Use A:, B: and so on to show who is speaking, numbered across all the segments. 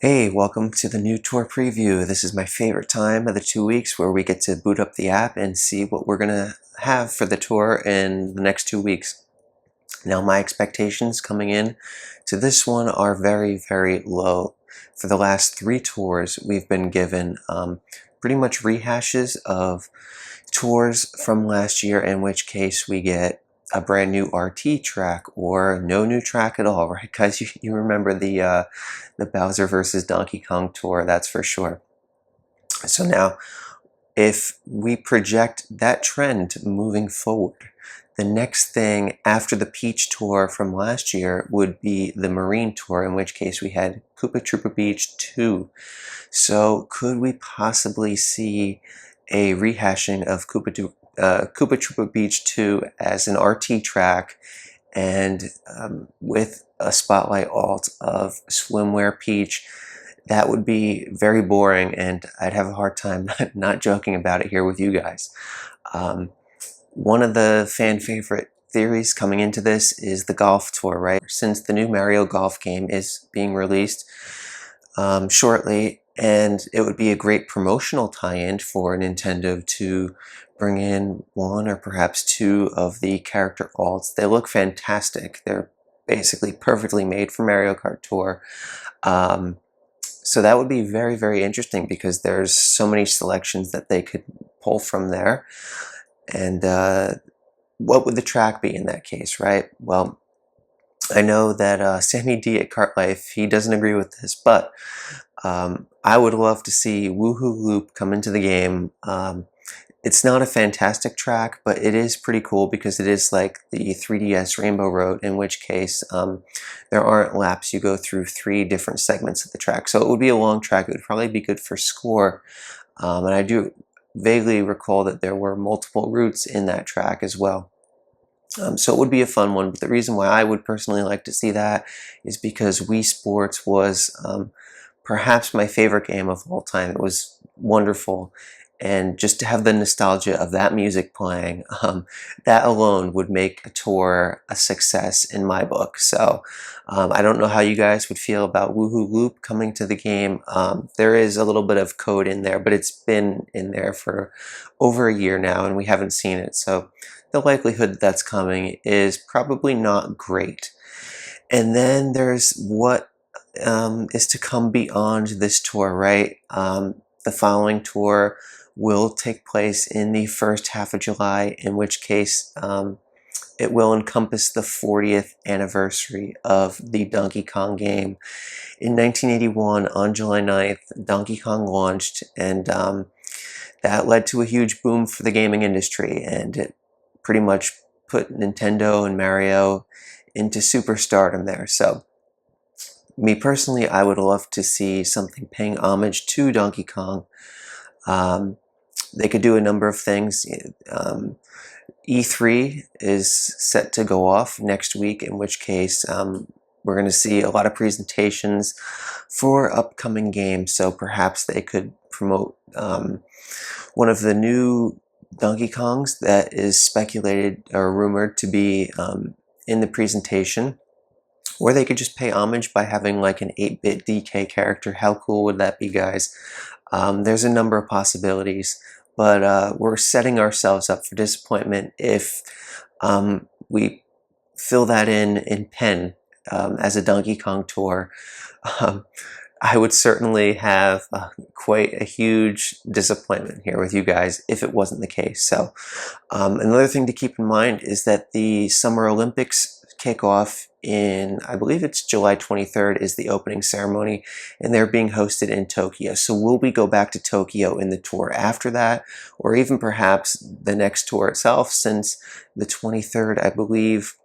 A: Hey, welcome to the new tour preview. This is my favorite time of the 2 weeks where we get to boot up the app and see what we're gonna have for the tour in the next 2 weeks. Now, my expectations coming in to this one are very, very low. For the last three tours, we've been given pretty much rehashes of tours from last year, in which case we get a brand new RT track or no new track at all, right? Guys, you remember the Bowser versus Donkey Kong tour, that's for sure. So now, if we project that trend moving forward, the next thing after the Peach tour from last year would be the Marine tour, in which case we had Koopa Troopa Beach 2. So could we possibly see a rehashing of Koopa Troopa Beach 2 as an RT track and with a spotlight alt of Swimwear Peach? That would be very boring, and I'd have a hard time not joking about it here with you guys. Um, One of the fan favorite theories coming into this is the golf tour, right? Since the new Mario Golf game is being released shortly, and it would be a great promotional tie-in for Nintendo to bring in one or perhaps two of the character alts. They look fantastic. They're basically perfectly made for Mario Kart Tour. Um, so that would be very, very interesting because there's so many selections that they could pull from there. And what would the track be in that case, right? Well, I know that Sammy D at Kart Life, he doesn't agree with this, but I would love to see Woohoo Loop come into the game. It's not a fantastic track, but it is pretty cool because it is like the 3DS Rainbow Road, in which case there aren't laps. You go through three different segments of the track. So it would be a long track. It would probably be good for score. And I do vaguely recall that there were multiple routes in that track as well. So it would be a fun one, but the reason why I would personally like to see that is because Wii Sports was perhaps my favorite game of all time. It was wonderful, and just to have the nostalgia of that music playing, that alone would make a tour a success in my book. So I don't know how you guys would feel about Woohoo Loop coming to the game. There is a little bit of code in there, but it's been in there for over a year now, and we haven't seen it. So the likelihood that's coming is probably not great. And then there's what is to come beyond this tour, right? The following tour will take place in the first half of July, in which case it will encompass the 40th anniversary of the Donkey Kong game. In 1981, on July 9th, Donkey Kong launched, and that led to a huge boom for the gaming industry, and it pretty much put Nintendo and Mario into superstardom there. So me personally, I would love to see something paying homage to Donkey Kong. They could do a number of things. E3 is set to go off next week, in which case we're going to see a lot of presentations for upcoming games. So perhaps they could promote one of the new Donkey Kongs that is speculated or rumored to be in the presentation. Or they could just pay homage by having like an 8-bit DK character. How cool would that be, guys? There's a number of possibilities, but we're setting ourselves up for disappointment if we fill that in pen as a Donkey Kong tour. I would certainly have quite a huge disappointment here with you guys if it wasn't the case. So another thing to keep in mind is that the Summer Olympics kick off in, I believe it's July 23rd is the opening ceremony, and they're being hosted in Tokyo. So will we go back to Tokyo in the tour after that, or even perhaps the next tour itself, since the 23rd, I believe,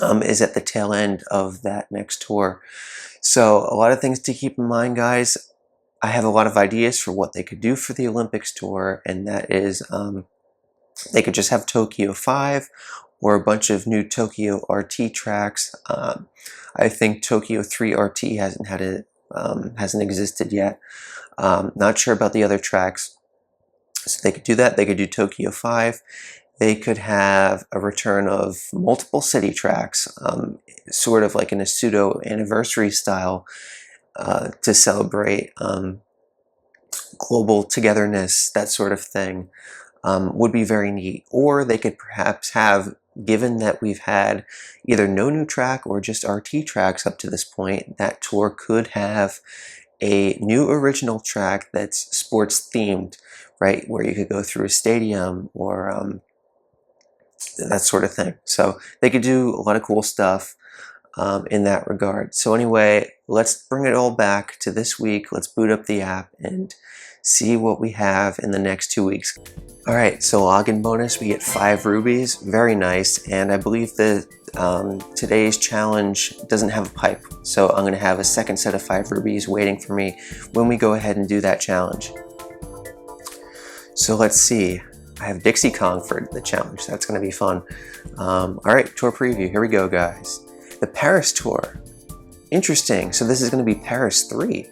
A: is at the tail end of that next tour. So a lot of things to keep in mind, guys. I have a lot of ideas for what they could do for the Olympics tour, and that is they could just have Tokyo 5 or a bunch of new Tokyo RT tracks. I think Tokyo 3 RT hasn't existed yet. Not sure about the other tracks. So they could do that. They could do Tokyo 5. They could have a return of multiple city tracks, sort of like in a pseudo anniversary style, to celebrate global togetherness, that sort of thing, would be very neat. Or they could perhaps have, given that we've had either no new track or just RT tracks up to this point, that tour could have a new original track that's sports themed, right? Where you could go through a stadium or that sort of thing. So they could do a lot of cool stuff in that regard. So anyway, let's bring it all back to this week. Let's boot up the app and see what we have in the next 2 weeks. All right, so login bonus, we get 5 rubies, very nice. And I believe that today's challenge doesn't have a pipe. So I'm gonna have a second set of 5 rubies waiting for me when we go ahead and do that challenge. So let's see. I have Dixie Kong for the challenge. That's gonna be fun. All right, tour preview, here we go, guys. The Paris tour, interesting. So this is gonna be Paris 3.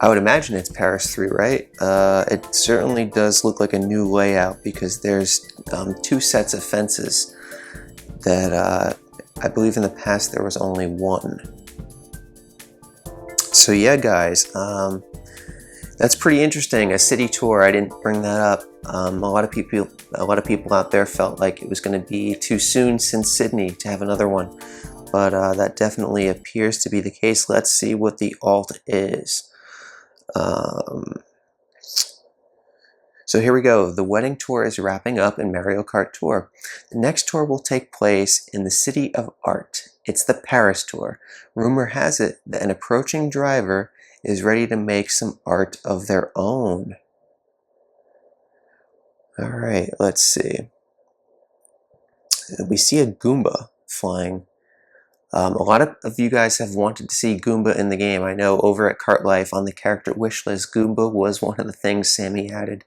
A: I would imagine it's Paris 3, right? It certainly does look like a new layout because there's 2 sets of fences that I believe in the past there was only 1. So yeah, guys, that's pretty interesting. A city tour, I didn't bring that up. A lot of people out there felt like it was going to be too soon since Sydney to have another one, but that definitely appears to be the case. Let's see what the alt is. So here we go. The wedding tour is wrapping up in Mario Kart Tour. The next tour will take place in the City of Art. It's the Paris tour. Rumor has it that an approaching driver is ready to make some art of their own. All right, let's see. We see a Goomba flying. A lot of you guys have wanted to see Goomba in the game. I know over at Kart Life on the character wish list, Goomba was one of the things Sammy added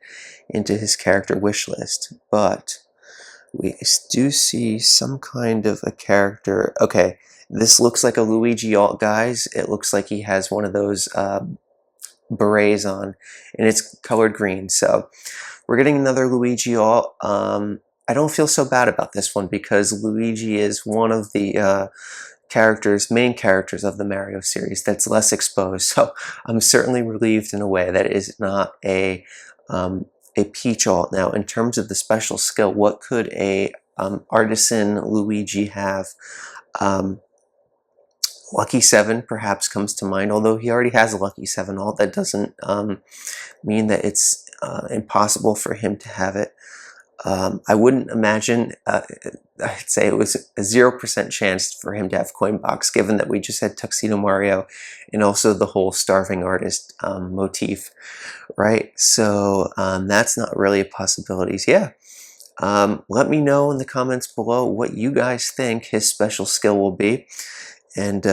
A: into his character wish list. But we do see some kind of a character. Okay, this looks like a Luigi alt, guys. It looks like he has one of those berets on, and it's colored green. So we're getting another Luigi alt. I don't feel so bad about this one because Luigi is one of the main characters of the Mario series that's less exposed. So I'm certainly relieved in a way that it is not a Peach alt. Now, in terms of the special skill, what could a artisan Luigi have? Lucky 7 perhaps comes to mind, although he already has a Lucky 7 alt. That doesn't mean that it's impossible for him to have it. I wouldn't imagine, I'd say it was a 0% chance for him to have Coin Box, given that we just had Tuxedo Mario and also the whole Starving Artist motif, right? So that's not really a possibility. So yeah, let me know in the comments below what you guys think his special skill will be. And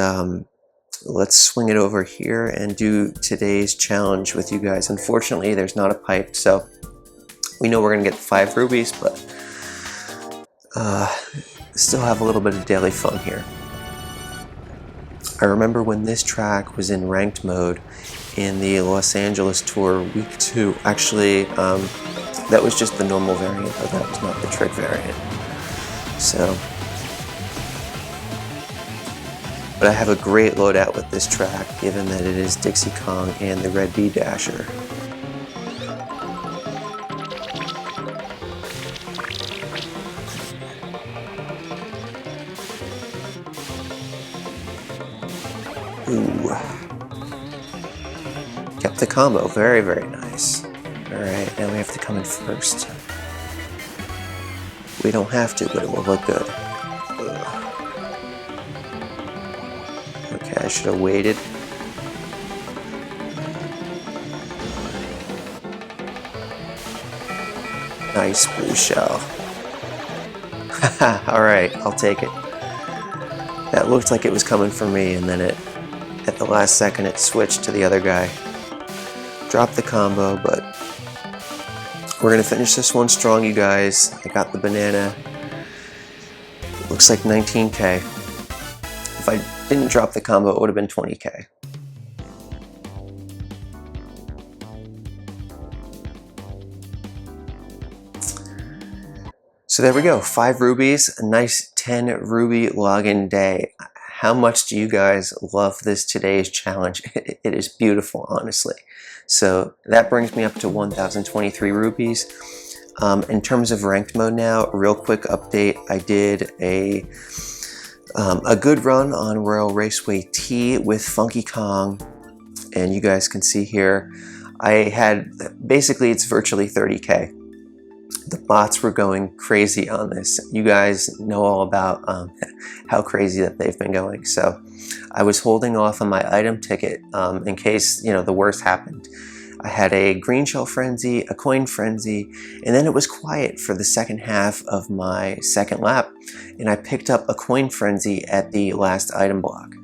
A: let's swing it over here and do today's challenge with you guys. Unfortunately, there's not a pipe, so we know we're gonna get 5 rubies, but still have a little bit of daily fun here. I remember when this track was in ranked mode in the Los Angeles tour week 2. Actually, that was just the normal variant, but that was not the trick variant. So, but I have a great loadout with this track, given that it is Dixie Kong and the Red Bee Dasher. Ooh. Kept the combo, very, very nice. Alright, now we have to come in first. We don't have to, but it will look good. Okay, I should have waited. Nice blue shell. Alright, I'll take it. That looked like it was coming for me, and then at the last second it switched to the other guy. Dropped the combo, but we're gonna finish this one strong, you guys. I got the banana. It looks like 19K. If I didn't drop the combo, it would have been 20K. So there we go, 5 rubies, a nice 10 ruby login day. how much do you guys love this today's challenge? It is beautiful, honestly. So that brings me up to 1,023 rupees. In terms of ranked mode now, real quick update, I did a good run on Royal Raceway T with Funky Kong, and you guys can see here, I had, basically it's virtually 30k. The bots were going crazy on this. You guys know all about how crazy that they've been going. So I was holding off on my item ticket in case, you know, the worst happened. I had a green shell frenzy, a coin frenzy, and then it was quiet for the second half of my second lap, and I picked up a coin frenzy at the last item block.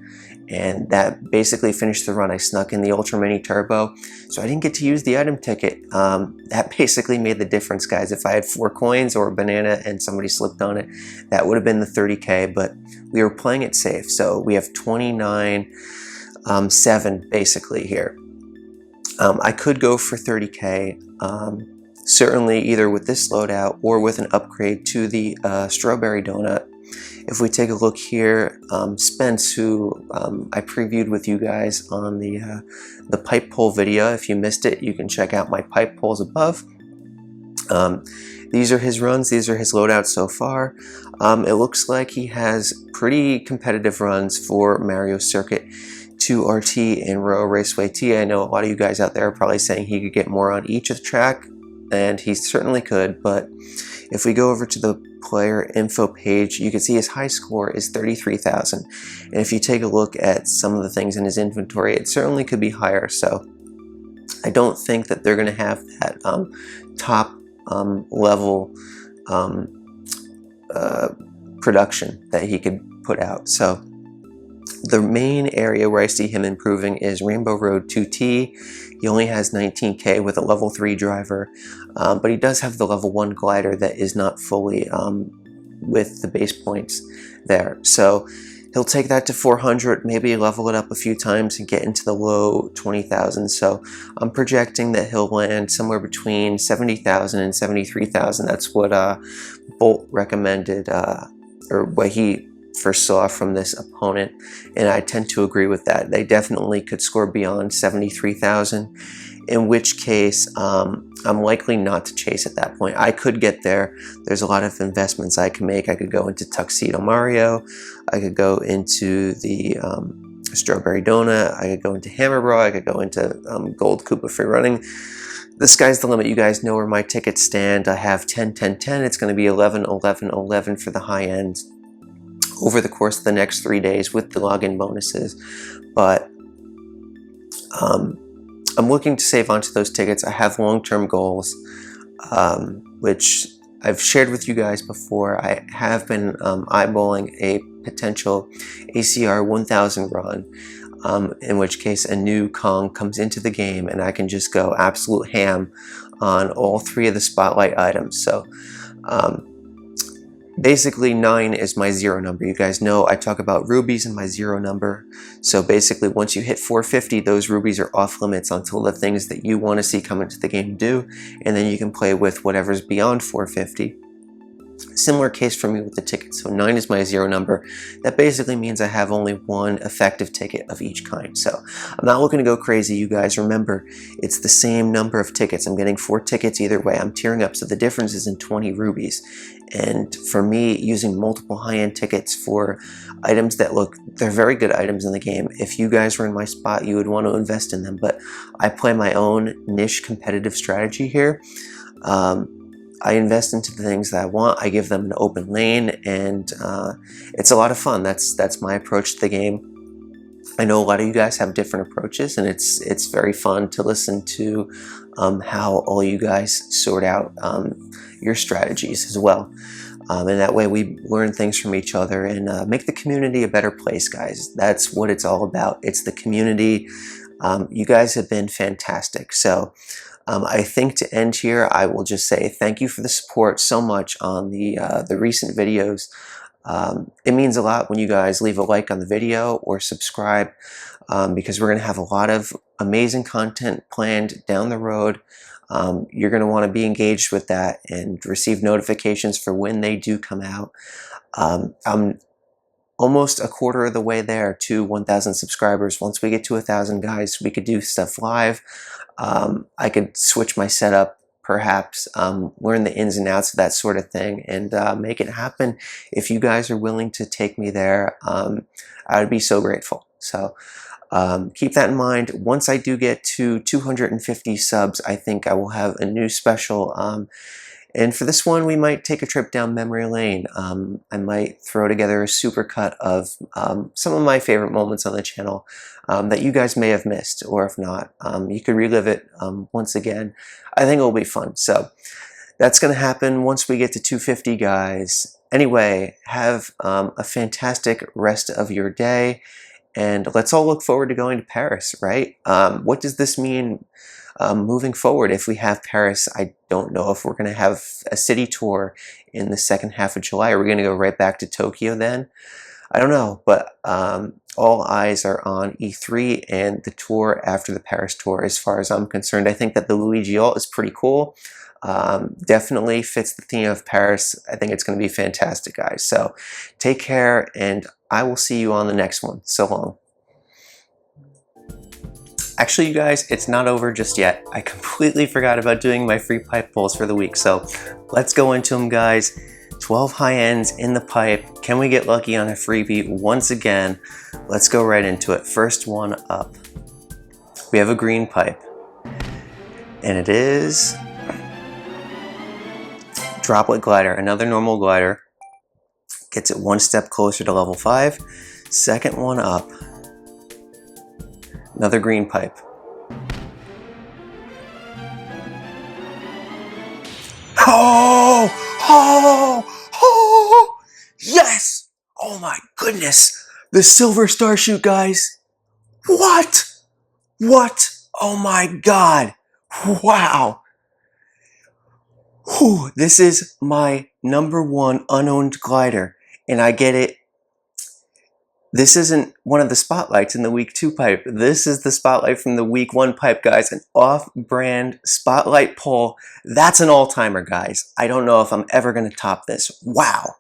A: And that basically finished the run. I snuck in the Ultra Mini Turbo, so I didn't get to use the item ticket. That basically made the difference, guys. If I had 4 coins or a banana and somebody slipped on it, that would have been the 30k, but we were playing it safe. So we have 29.7 basically here. I could go for 30k, certainly either with this loadout or with an upgrade to the Strawberry Donut. If we take a look here, Spence, who I previewed with you guys on the pipe pull video. If you missed it, you can check out my pipe pulls above. These are his runs, these are his loadouts so far. It looks like he has pretty competitive runs for Mario Circuit 2 RT and Royal Raceway T. I know a lot of you guys out there are probably saying he could get more on each of the track, and he certainly could, but if we go over to the player info page, you can see his high score is 33,000. And if you take a look at some of the things in his inventory, it certainly could be higher. So I don't think that they're going to have that top level production that he could put out. So the main area where I see him improving is Rainbow Road 2T. He only has 19k with a level 3 driver, but he does have the level 1 glider that is not fully with the base points there. So he'll take that to 400, maybe level it up a few times and get into the low 20,000. So I'm projecting that he'll land somewhere between 70,000 and 73,000. That's what Bolt recommended, or what he first saw from this opponent, and I tend to agree with that. They definitely could score beyond 73,000, in which case I'm likely not to chase at that point. I could get there. There's a lot of investments I can make. I could go into Tuxedo Mario, I could go into the Strawberry Donut, I could go into Hammer Bro, I could go into Gold Koopa Free Running. The sky's the limit. You guys know where my tickets stand. I have 10, 10, 10. It's going to be 11, 11, 11 for the high end over the course of the next 3 days with the login bonuses. But I'm looking to save onto those tickets. I have long-term goals, which I've shared with you guys before. I have been eyeballing a potential ACR 1000 run, in which case a new Kong comes into the game and I can just go absolute ham on all 3 of the spotlight items. So basically 9 is my 0 number. You guys know I talk about rubies in my 0 number. So basically once you hit 450, those rubies are off limits until the things that you want to see come into the game do, and then you can play with whatever's beyond 450. Similar case for me with the tickets. So 9 is my 0 number. That basically means I have only 1 effective ticket of each kind. So I'm not looking to go crazy, you guys. Remember, it's the same number of tickets. I'm getting 4 tickets either way. I'm tiering up, so the difference is in 20 rubies. And for me, using multiple high-end tickets for items that they're very good items in the game. If you guys were in my spot, you would want to invest in them. But I play my own niche competitive strategy here. I invest into the things that I want. I give them an open lane, and it's a lot of fun. That's my approach to the game. I know a lot of you guys have different approaches, and it's very fun to listen to how all you guys sort out your strategies as well. And that way we learn things from each other and make the community a better place, guys. That's what it's all about. It's the community. You guys have been fantastic. So I think to end here, I will just say thank you for the support so much on the recent videos. It means a lot when you guys leave a like on the video or subscribe, because we're going to have a lot of amazing content planned down the road. You're going to want to be engaged with that and receive notifications for when they do come out. I'm almost a quarter of the way there to 1,000 subscribers. Once we get to 1,000 guys, we could do stuff live. I could switch my setup, perhaps learn the ins and outs of that sort of thing, and make it happen. If you guys are willing to take me there, I would be so grateful. So keep that in mind. Once I do get to 250 subs, I think I will have a new special. And for this one, we might take a trip down memory lane. I might throw together a supercut of some of my favorite moments on the channel that you guys may have missed, or if not, you could relive it once again. I think it'll be fun. So that's going to happen once we get to 250, guys. Anyway, have a fantastic rest of your day, and let's all look forward to going to Paris, right? What does this mean moving forward? If we have Paris, I don't know if we're going to have a city tour in the second half of July. Are we going to go right back to Tokyo then? I don't know, but all eyes are on E3 and the tour after the Paris tour as far as I'm concerned. I think that the Luigi ult is pretty cool. Definitely fits the theme of Paris. I think it's going to be fantastic, guys. So take care, and I will see you on the next one. So long. Actually, you guys, it's not over just yet. I completely forgot about doing my free pipe pulls for the week, so let's go into them, guys. 12 high ends in the pipe. Can we get lucky on a freebie once again? Let's go right into it. First one up. We have a green pipe, and it is Droplet Glider, another normal glider. Gets it one step closer to level 5. Second one up. Another green pipe. Oh! Oh! Oh! Yes! Oh my goodness! The silver star shoot, guys! What? What? Oh my god! Wow! Whew, this is my #1 unowned glider, and I get it. This isn't one of the spotlights in the week 2 pipe. This is the spotlight from the week 1 pipe, guys. An off-brand spotlight pull. That's an all-timer, guys. I don't know if I'm ever going to top this. Wow.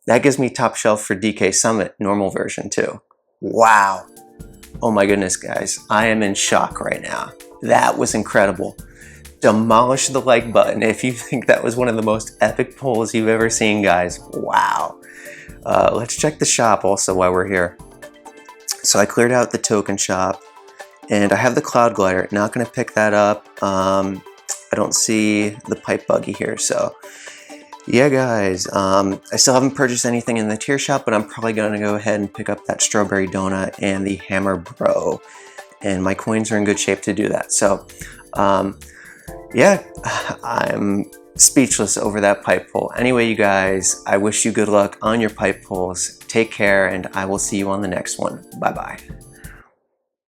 A: That gives me top shelf for DK Summit, normal version too. Wow. Oh my goodness, guys. I am in shock right now. That was incredible. Demolish the like button if you think that was one of the most epic pulls you've ever seen, guys. Wow. Let's check the shop also while we're here. So I cleared out the token shop, and I have the Cloud Glider. Not going to pick that up. I don't see the pipe buggy here, so yeah, guys. I still haven't purchased anything in the tier shop, but I'm probably going to go ahead and pick up that Strawberry Donut and the Hammer Bro, and my coins are in good shape to do that. So yeah, I'm speechless over that pipe pull. Anyway, you guys, I wish you good luck on your pipe pulls. Take care, and I will see you on the next one. Bye-bye.